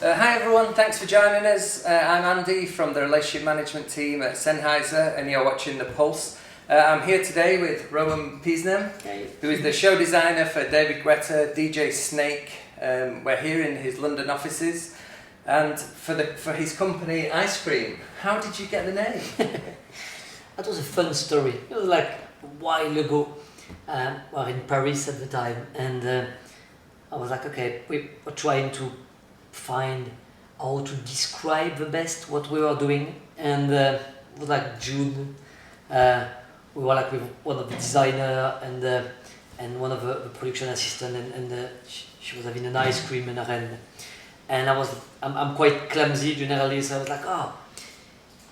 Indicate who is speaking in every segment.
Speaker 1: Hi everyone, thanks for joining us. I'm Andy from the relationship management team at Sennheiser, and you're watching The Pulse. I'm here today with Romain Pissenem, who is the show designer for David Guetta, DJ Snake. We're here in his London offices, and for his company Ice Cream. How did you get the name?
Speaker 2: That was a fun story. It was like a while ago. We were in Paris at the time, and I was like, okay, we were trying to find how to describe the best what we were doing, and it was like June. We were like with one of the designer and one of the production assistant, and she was having an ice cream in her hand, and I'm quite clumsy generally, so I was like, oh,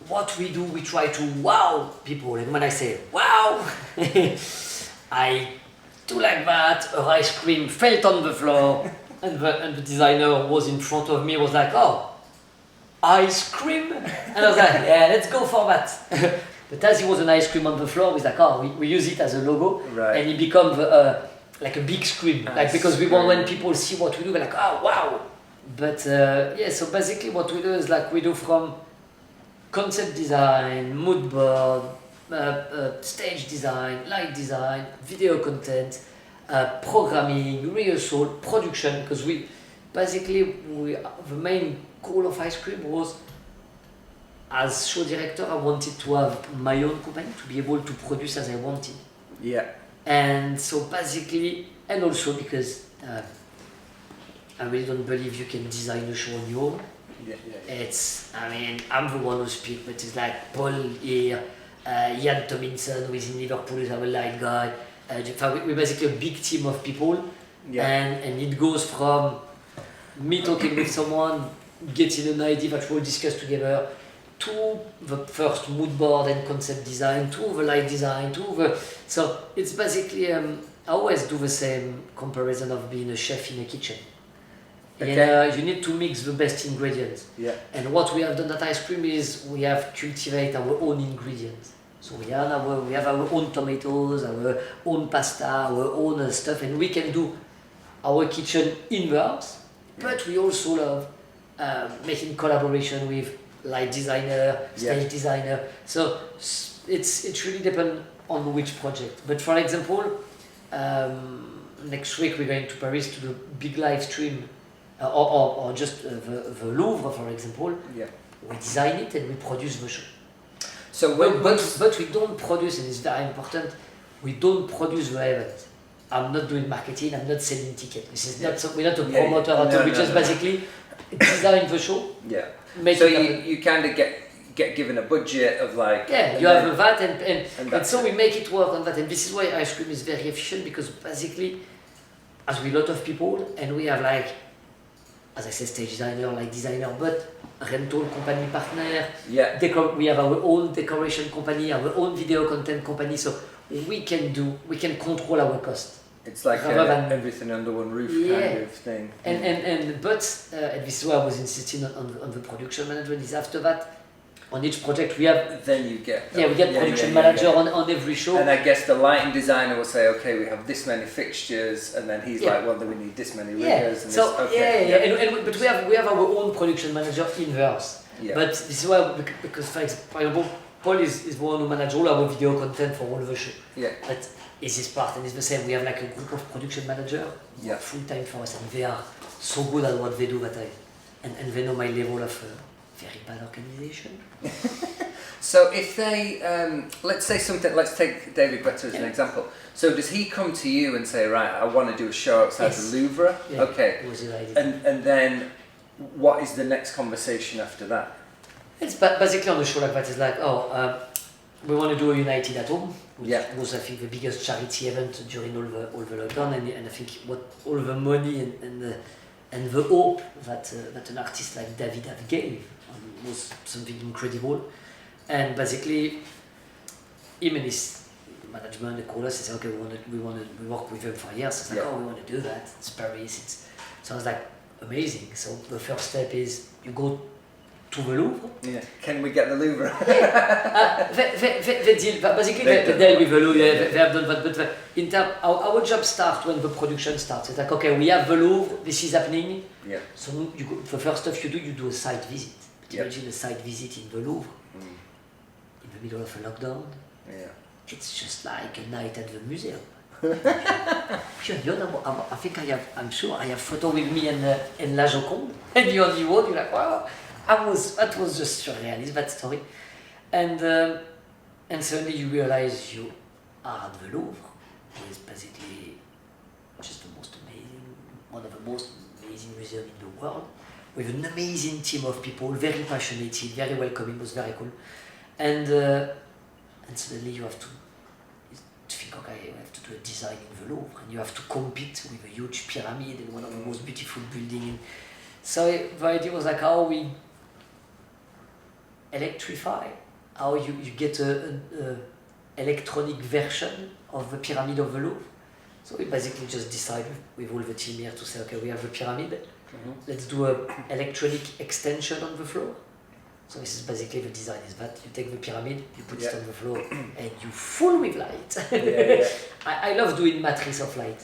Speaker 2: what we do, we try to wow people, and when I say wow, I do like that. Her ice cream fell on the floor. And the designer was in front of me, was like, oh, ice cream? And I was like, yeah, let's go for that. But as it was an ice cream on the floor, we was like, oh, we use it as a logo.
Speaker 1: Right.
Speaker 2: And it becomes like a big screen. Like, because we want, when people see what we do, they're like, oh, wow. But yeah, so basically what we do is like, we do from concept design, mood board, stage design, light design, video content, programming, rehearsal, production, because the main goal of Ice Cream was, as show director, I wanted to have my own company, to be able to produce as I wanted.
Speaker 1: Yeah.
Speaker 2: And so basically, and also because I really don't believe you can design a show on your own.
Speaker 1: Yeah.
Speaker 2: I'm the one who speaks, but it's like Paul here, Ian Tomlinson, who is in Liverpool, is our light guy. We're basically a big team of people, and it goes from me talking with someone, getting an idea that we'll discuss together, to the first mood board and concept design, to the light design, so it's basically, I always do the same comparison of being a chef in a kitchen.
Speaker 1: Okay.
Speaker 2: And you need to mix the best ingredients.
Speaker 1: Yeah.
Speaker 2: And what we have done at Ice Cream is we have cultivated our own ingredients. So we have our own tomatoes, our own pasta, our own stuff, and we can do our kitchen in the house. But we also love making collaboration with light designer, stage designer. So it really depends on which project. But for example, next week we're going to Paris to do a big live stream, or just the Louvre, for example.
Speaker 1: Yeah.
Speaker 2: We design it and we produce the show.
Speaker 1: So
Speaker 2: but we don't produce, and it's very important, we don't produce the event. I'm not doing marketing, I'm not selling tickets. This is we're not a promoter at all, we just basically design the show.
Speaker 1: Yeah. So you kind of get given a budget of like...
Speaker 2: Yeah, you have that and so we make it work on that, and this is why Ice Cream is very efficient, because basically, as we a lot of people, and we have like, as I said, stage designer, like designer, but rental company partner.
Speaker 1: Yeah.
Speaker 2: We have our own decoration company, our own video content company, so we can control our cost.
Speaker 1: It's like everything under one roof kind of thing.
Speaker 2: But this is why I was insisting on the production management, is after that, on each project we have...
Speaker 1: Then you get...
Speaker 2: we get production manager on every show.
Speaker 1: And I guess the lighting designer will say, okay, we have this many fixtures, and then he's like, well, then we need this many riggers. And
Speaker 2: so,
Speaker 1: this,
Speaker 2: but we have our own production manager in the house. Yeah. But this is why, because for example, Paul is the one who manages all our video content for all the show.
Speaker 1: Yeah.
Speaker 2: But it's his part, and it's the same. We have like a group of production managers who are full time for us, and they are so good at what they do that and they know my level of very bad organization.
Speaker 1: So if they, let's take David Guetta as an example. So does he come to you and say, right, I want to do a show outside the Louvre?
Speaker 2: Yeah.
Speaker 1: Okay.
Speaker 2: It was his idea.
Speaker 1: And then what is the next conversation after that?
Speaker 2: It's basically on a show like that, it's like, we want to do a United at Home, which was, I think, the biggest charity event during all the lockdown, and I think all the money and the hope that an artist like David gave was something incredible. And basically, him and his management, they called us and said, okay, we work with them for years. It's like, we want to do that. It's Paris. So I was like, amazing. So the first step is you go to the Louvre.
Speaker 1: Yeah. Can we get the Louvre?
Speaker 2: They deal, basically they deal with the Louvre, they have done that, but in terms, our job starts when the production starts. It's like, okay, we have the Louvre, this is happening, so you go, the first stuff you do a site visit. But imagine a site visit in the Louvre, in the middle of a lockdown. It's just like a night at the museum. I think I'm sure I have photo with me and La Joconde, and you're on the wall, you're like, wow, that was just surrealist, that story. And suddenly you realize you are at the Louvre, which is basically just the most amazing, one of the most amazing museums in the world, with an amazing team of people, very passionate, very welcoming, it was very cool. And suddenly you have to think, okay, you have to do a design in the Louvre, and you have to compete with a huge pyramid and one of the most beautiful buildings. So the idea was like how we electrify, how you get a electronic version of the pyramid of the Louvre. So we basically just decided with all the team here to say, okay, we have the pyramid, let's do an electronic extension on the floor. So this is basically the design, is that you take the pyramid, you put it on the floor, and you full with light. I love doing matrix of light.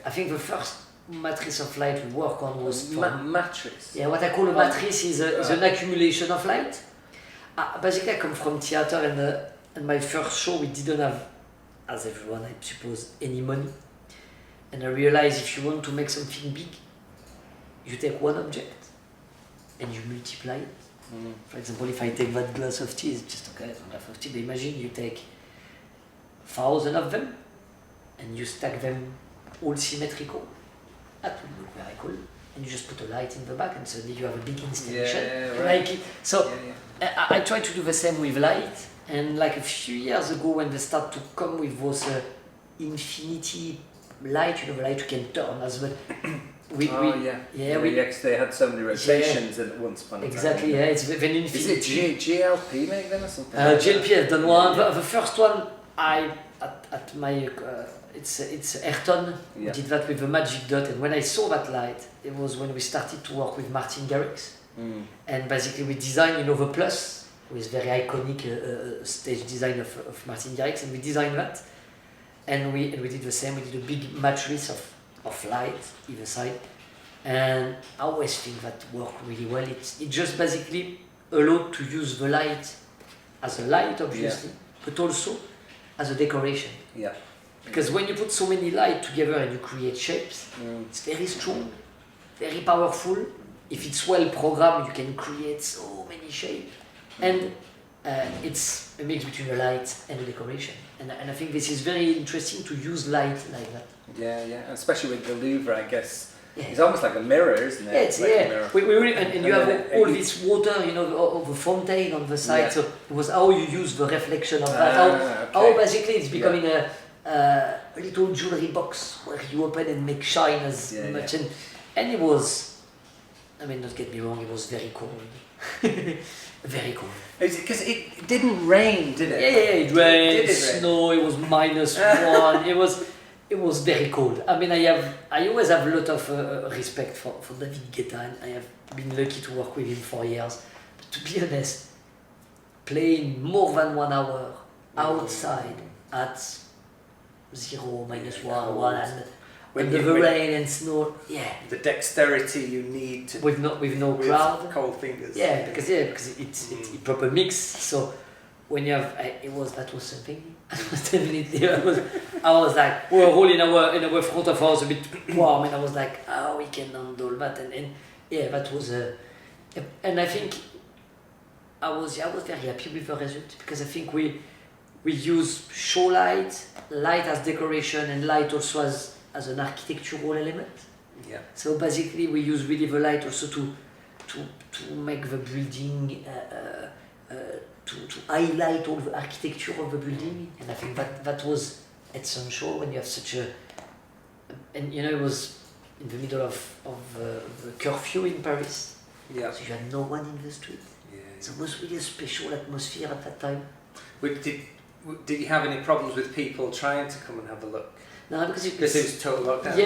Speaker 2: I think the first matrix of light we work on was...
Speaker 1: matrix?
Speaker 2: Yeah, what I call a matrix is an accumulation of light. Basically I come from theater, and my first show we didn't have, as everyone I suppose, any money. And I realized if you want to make something big, you take one object and you multiply it. For example, if I take that glass of tea, it's just okay, it's a glass of tea, but imagine you take 1,000 of them and you stack them all symmetrical. That would look very cool. And you just put a light in the back and suddenly you have a big installation. Like it. So I try to do the same with light, and like a few years ago when they start to come with those infinity light, the light you can turn as well.
Speaker 1: Because they had so many rotations at once upon a time.
Speaker 2: Exactly, it's an infinity.
Speaker 1: Is it GLP make them or something?
Speaker 2: GLP has done one. The first one at my it's Egerton. We did that with the magic dot, and when I saw that light, it was when we started to work with Martin Garrix, and basically we designed the Plus, with very iconic stage design of Martin Garrix, and we designed that, and we did the same. We did a big matrix of light either side, and I always think that worked really well. It just basically allowed to use the light as a light, obviously, but also as a decoration. Because when you put so many light together and you create shapes, it's very strong, very powerful. If it's well programmed, you can create so many shapes, and it's a mix between a light and a decoration. And I think this is very interesting to use light like that.
Speaker 1: And especially with the Louvre, I guess. It's almost like a mirror, isn't it?
Speaker 2: It's like a mirror. We really, and you have all this water, of the fountain on the side. So it was how you use the reflection of that. How basically it's becoming a little jewelry box where you open and make shine as much. And it was, don't get me wrong, it was very cool. Very cool.
Speaker 1: Because it didn't rain, did it?
Speaker 2: It rained, snow, it was -1, it was very cold. I always have a lot of respect for David Guetta, and I have been lucky to work with him for years. But to be honest, playing more than 1 hour outside at 0, -1, 1, under the rain and snow,
Speaker 1: the dexterity you need to
Speaker 2: with no crowd,
Speaker 1: cold fingers.
Speaker 2: Because it's a proper mix. So when you have that was something. Definitely, I was like, we were all in our front of house a bit warm, and I was like, we can handle that, and that was and I think I was very happy with the result, because I think we use show light as decoration, and light also as an architectural element. So basically we use really the light also to make the building to highlight all the architecture of the building, and I think that was essential when you have such a, and it was in the middle of the curfew in Paris, so you had no one in the street. So it was really a special atmosphere at that time.
Speaker 1: Did you have any problems with people trying to come and have a look?
Speaker 2: No, because
Speaker 1: it was total lockdown.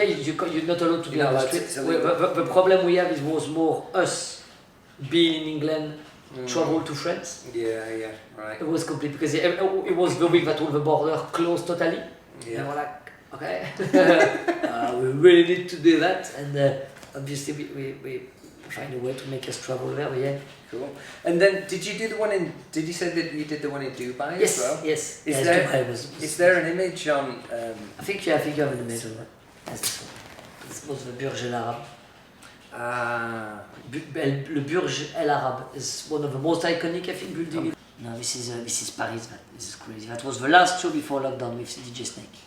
Speaker 2: You're not allowed to be on the street. The problem we have was more us being in England, travel to France.
Speaker 1: Yeah, right.
Speaker 2: It was complete because it was the week that all the borders closed totally.
Speaker 1: Yeah.
Speaker 2: And we're like, okay, we really need to do that, and obviously we find a way to make us travel there. But yeah.
Speaker 1: Cool. And then, did you do the one in? Did you say that you did the one in Dubai
Speaker 2: Yes,
Speaker 1: as well?
Speaker 2: yes.
Speaker 1: Is
Speaker 2: Yes,
Speaker 1: there
Speaker 2: Dubai was
Speaker 1: is there an image on?
Speaker 2: I think you have an image of it. That's this one. This was the Burj Al Arab. Le Burj Al Arab is one of the most iconic, I think, buildings. No, this is Paris. This is crazy. That was the last show before lockdown with DJ Snake.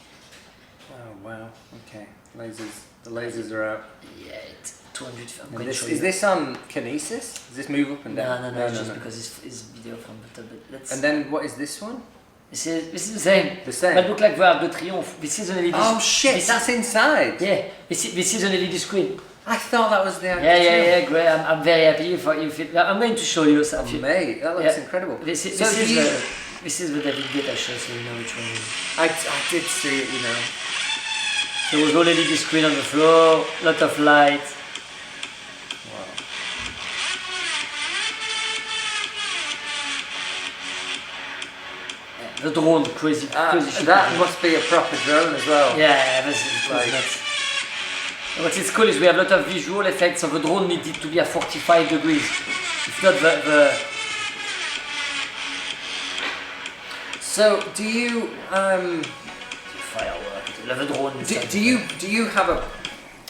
Speaker 1: Oh wow. Okay. Lasers. The lasers are out.
Speaker 2: Yeah, it's 200.
Speaker 1: And is this on Kinesis? Does this move up and down?
Speaker 2: No, just because it's video from the top. But let's.
Speaker 1: And then what is this one?
Speaker 2: This is the same.
Speaker 1: The same.
Speaker 2: That look like the Arc de Triomphe. This is an LED.
Speaker 1: Oh shit! That's inside.
Speaker 2: Yeah. This is an LED screen.
Speaker 1: I thought that was the.
Speaker 2: Yeah. Great. I'm very happy for you. I'm going to show you
Speaker 1: Oh,
Speaker 2: something.
Speaker 1: mate, that looks incredible.
Speaker 2: This is the David Guetta show, so you know which one it is.
Speaker 1: I did see it, you know.
Speaker 2: There was already the screen on the floor, lot of light.
Speaker 1: Wow.
Speaker 2: The drone, crazy shit.
Speaker 1: That must be a proper drone as well.
Speaker 2: Yeah, that's like nuts. What is cool is we have a lot of visual effects, so the drone needed to be at 45 degrees. If not the
Speaker 1: So do you
Speaker 2: firework, the drone.
Speaker 1: do you have a,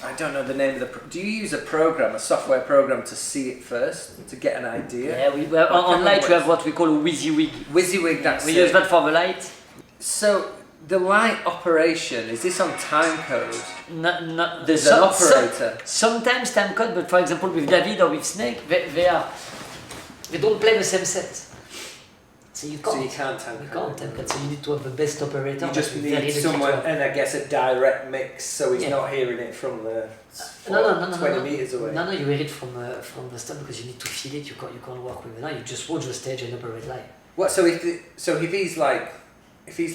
Speaker 1: I don't know the name of the do you use a program, a software program to see it first, to get an idea?
Speaker 2: Yeah, we on light we have what we call a WYSIWYG.
Speaker 1: WYSIWYG, that's
Speaker 2: we use that for the light.
Speaker 1: So the light operation, is this on time code?
Speaker 2: No,
Speaker 1: There's an operator.
Speaker 2: Sometimes time code, but for example with David or with Snake, they don't play the same set. So you can't.
Speaker 1: So you can't time code.
Speaker 2: You can't time code. So you need to have the best operator.
Speaker 1: You just need someone, and I guess a direct mix, so he's not hearing it from the 20 meters away.
Speaker 2: No, you hear it from the stuff because you need to feel it. You can't work with it. No, you just watch the stage and operate live.
Speaker 1: What? So if he's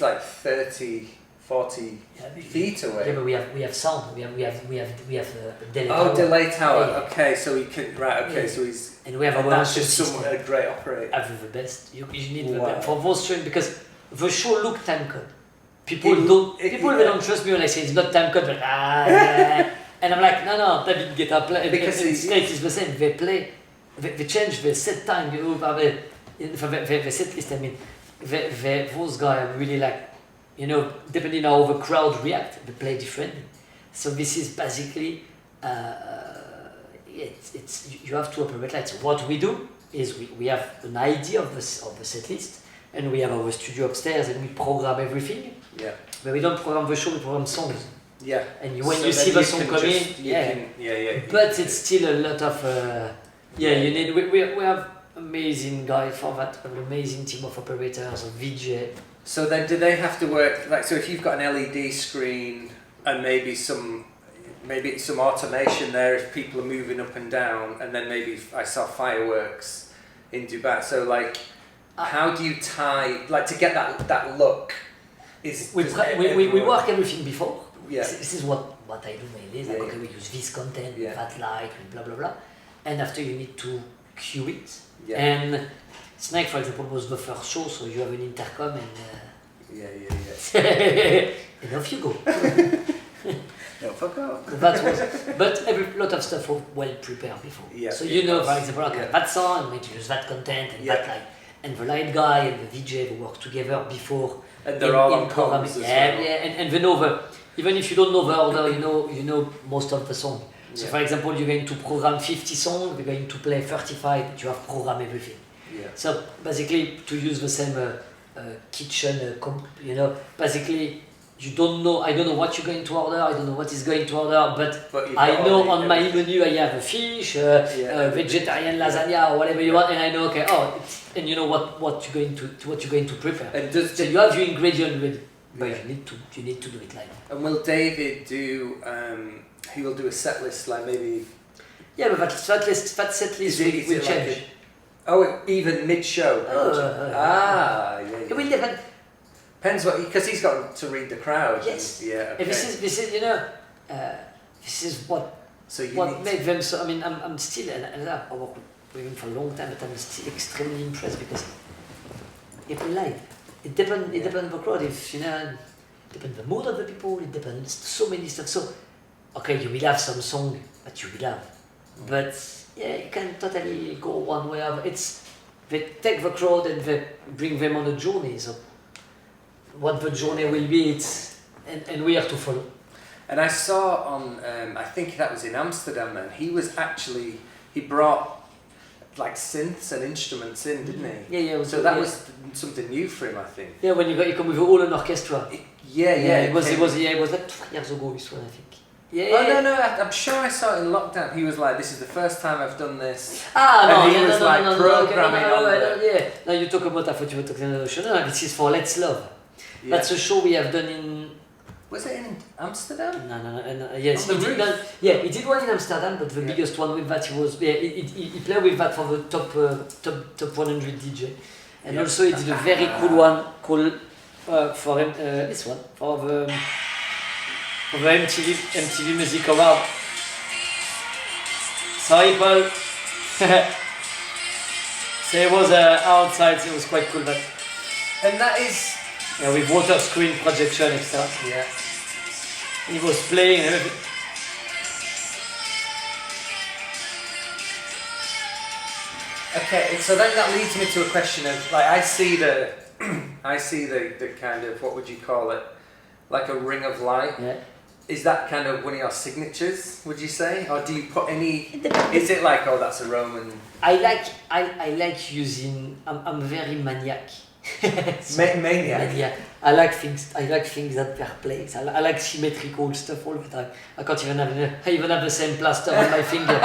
Speaker 1: like 30, 40 feet away.
Speaker 2: Yeah, but we have sound. We have delay.
Speaker 1: Oh, delay tower.
Speaker 2: Yeah.
Speaker 1: Okay, so he can so he's.
Speaker 2: And we have
Speaker 1: that's just a great operator.
Speaker 2: Have the best. You need the best for those streams because the show look time code. People they don't trust me when I say it's not time code. But and I'm like no, David Guetta play because Snake is the same. They play, they change the set time. You know, the set list. I mean, those guys are really like, you know, depending on how the crowd react, they play differently. So this is basically. You have to operate lights. What we do is we have an idea of the set list, and we have our studio upstairs, and we program everything.
Speaker 1: Yeah.
Speaker 2: But we don't program the show; we program songs.
Speaker 1: Yeah.
Speaker 2: And when you see the song coming, But it's still a lot of You need. We have amazing guy for that. An amazing team of operators, a VJ.
Speaker 1: So then, do they have to work like? So if you've got an LED screen and maybe some automation there if people are moving up and down, and then maybe I saw fireworks in Dubai. So like, how do you tie like to get that look? We
Speaker 2: work everything before.
Speaker 1: Yeah.
Speaker 2: This is what I do mainly. Like, okay, we use this content, that light, blah blah blah, and after you need to cue it.
Speaker 1: Yeah.
Speaker 2: And Snake, for example, was the first show, so you have an intercom and. And off you go.
Speaker 1: No, fuck off.
Speaker 2: But every lot of stuff was well prepared before. Yeah, so you know, for example, that song, I'm going to use that content and that light. And the light guy and the DJ they work together before.
Speaker 1: And they're all on comms as well.
Speaker 2: And they know even if you don't know the order, you know most of the song. So for example, you're going to program 50 songs, we're going to play 35, but you have programmed everything.
Speaker 1: Yeah.
Speaker 2: So basically, to use the same kitchen, basically. You don't know. I don't know what you're going to order. I don't know what is going to order, but I know on my menu I have a fish, vegetarian lasagna or whatever you want, and I know and you know what you're going to prepare. And so you have your ingredient ready, but you need to do it live.
Speaker 1: And will David do? He will do a set list like maybe.
Speaker 2: Yeah, but that set list will change.
Speaker 1: Even mid-show.
Speaker 2: It will depend.
Speaker 1: Depends because he's got to read the crowd.
Speaker 2: Yes.
Speaker 1: Yeah. Okay.
Speaker 2: This is this is what
Speaker 1: so
Speaker 2: what made them. So I mean, I'm still and I work with with him for a long time, but I'm still extremely impressed because people like it. Depends on the crowd. If it depends the mood of the people. It depends so many stuff. So, okay, you will have some song that you will have, but you can totally go one way or it's they take the crowd and they bring them on a journey. So, what the journey will be, and we have to follow.
Speaker 1: And I saw on, I think that was in Amsterdam, and he brought like synths and instruments in, didn't he?
Speaker 2: Yeah.
Speaker 1: So that was something new for him, I think.
Speaker 2: Yeah, when you come with all an orchestra.
Speaker 1: It
Speaker 2: was like 3 years ago, this one, I think.
Speaker 1: I'm sure I saw it in lockdown. He was like, "This is the first time I've done this."
Speaker 2: Programming. No, you talk about, I thought you were talking about the show. No, this is for Let's Love. Yeah. That's a show we have done in...
Speaker 1: Was it in Amsterdam?
Speaker 2: No. Yes, he did one in Amsterdam, but the biggest one with that, he played with that for the top 100 DJ. And also he did a very cool one called, for him, this one, for the MTV Music Award. Sorry, Paul. So it was outside, so it was quite cool. But
Speaker 1: and that is...
Speaker 2: Yeah, with water screen projection and stuff.
Speaker 1: Yeah.
Speaker 2: He was playing and everything.
Speaker 1: Okay, so then that leads me to a question of, like, I see the kind of, what would you call it, like a ring of light.
Speaker 2: Yeah.
Speaker 1: Is that kind of one of your signatures, would you say? Or do you put any, is it like, oh, that's a Roman?
Speaker 2: I like using, I'm very maniac.
Speaker 1: Maniac.
Speaker 2: I like things that are placed. I like symmetrical stuff all the time. I can't even have the same plaster on my finger.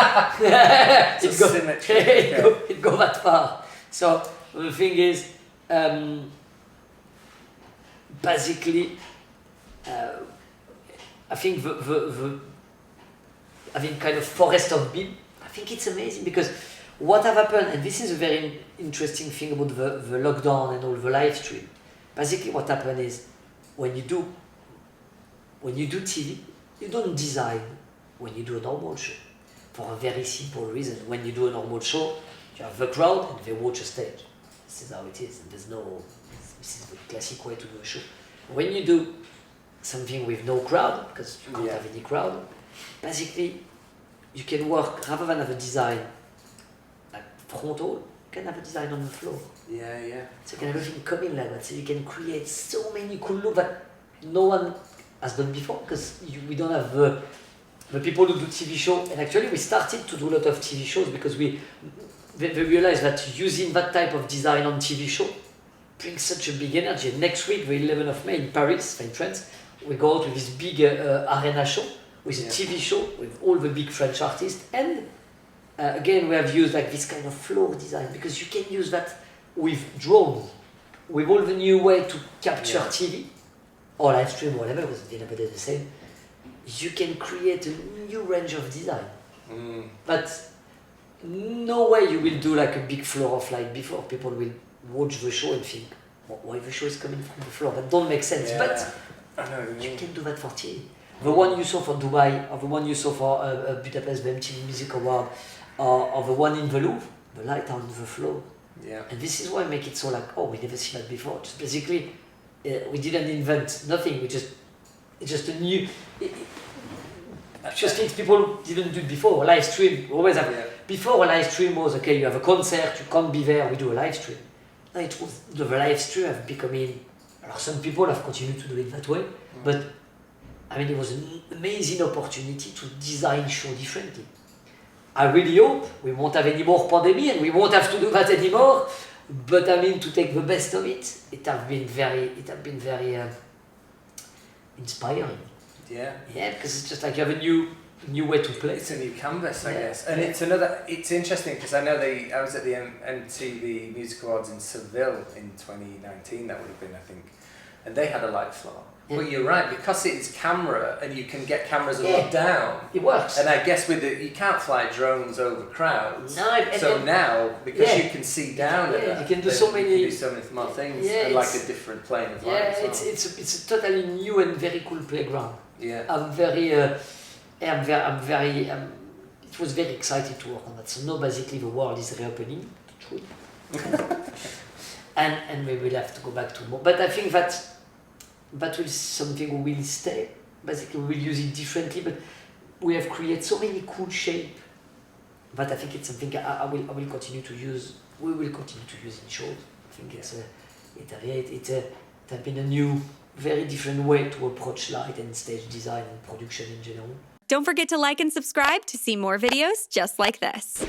Speaker 2: It go that far. So the thing is, basically, I think the kind of forest of beam. I think it's amazing because what have happened, and this is a very interesting thing about the lockdown and all the live stream. Basically, what happened is when you do TV, you don't design when you do a normal show. For a very simple reason. When you do a normal show, you have the crowd and they watch a stage. This is how it is. And this is the classic way to do a show. When you do something with no crowd, because you can't have any crowd, basically you can work rather than have a design like frontal, you can have a design on the floor.
Speaker 1: Yeah.
Speaker 2: So you can have everything come in like that. So you can create so many cool looks that no one has done before because we don't have the people who do TV shows. And actually we started to do a lot of TV shows because we realized that using that type of design on TV show brings such a big energy. And next week, the 11th of May in Paris, in France, we go out with this big arena show with a TV show with all the big French artists. And again, we have used like this kind of floor design because you can use that with drones, with all the new way to capture TV or live stream or whatever, because at the end of the day the same. You can create a new range of design. But no way you will do like a big floor of light before. People will watch the show and think, why the show is coming from the floor? That don't make sense. But you can do that for TV. The one you saw for Dubai, or the one you saw for Budapest, the MTV Music Award, or the one in the Louvre, the light on the floor.
Speaker 1: Yeah.
Speaker 2: And this is why I make it so like, we never seen that before. Just basically, we didn't invent nothing. It's just a new. Just things people didn't do before. A live stream always have. Before a live stream was okay. You have a concert, you can't be there. We do a live stream. Now it was the live stream have becoming. Some people have continued to do it that way, but I mean it was an amazing opportunity to design show differently. I really hope we won't have any more pandemic and we won't have to do that anymore. But I mean to take the best of it. It have been very inspiring.
Speaker 1: Yeah,
Speaker 2: because it's just like you have a new way to play.
Speaker 1: It's a new canvas, I guess, and it's interesting because I know I was at the MTV Music Awards in Seville in 2019. That would have been, I think, and they had a light floor. Yeah. But you're right, because it's camera and you can get cameras a lot down.
Speaker 2: It works.
Speaker 1: And I guess you can't fly drones over crowds.
Speaker 2: No.
Speaker 1: So now, because you can see down at that,
Speaker 2: you can do so many
Speaker 1: more things, and like a different plane of light.
Speaker 2: Yeah, it's a totally new and very cool playground.
Speaker 1: Yeah.
Speaker 2: I'm very it was very exciting to work on that. So now basically the world is reopening, true. and we will have to go back to more. But I think that will something we will stay. Basically, we will use it differently, but we have created so many cool shapes. But I think it's something I will continue to use. We will continue to use in shows. I think it has been a new, very different way to approach light and stage design and production in general.
Speaker 3: Don't forget to like and subscribe to see more videos just like this.